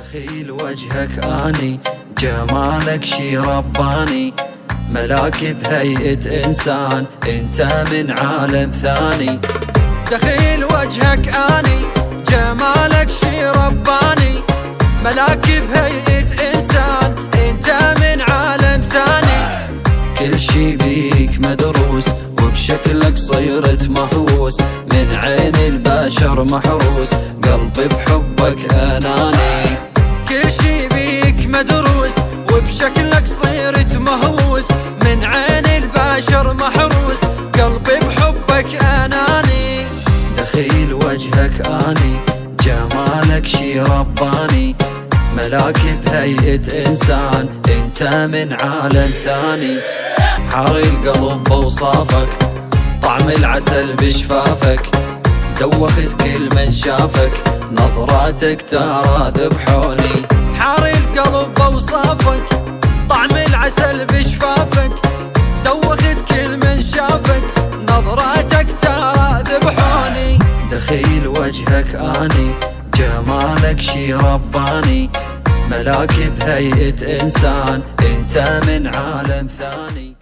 دخيل وجهك اني جمالك شي رباني، ملاك بهيئة انسان انت من عالم ثاني. دخيل وجهك اني جمالك شي رباني، ملاك بهيئة انسان انت من عالم ثاني. كل شي بيك مدروس وبشكلك صيرت مهووس، من عين البشر محروس قلبي بحبك اناني. كل شي بيك مدروس وبشكلك صيرت مهووس، من عين البشر محروس قلبي بحبك اناني. دخيل وجهك اني جمالك شي رباني، ملاك بهيئة انسان انت من عالم ثاني. حاري القلب بوصافك طعم العسل بشفافك، دوخت كل من شافك نظراتك ترى ذبحوني. حاري القلب بوصافك طعم العسل بشفافك، دوخت كل من شافك نظراتك ترى ذبحوني. دخيل وجهك اني جمالك شي رباني، ملاك بهيئة انسان انت من عالم ثاني.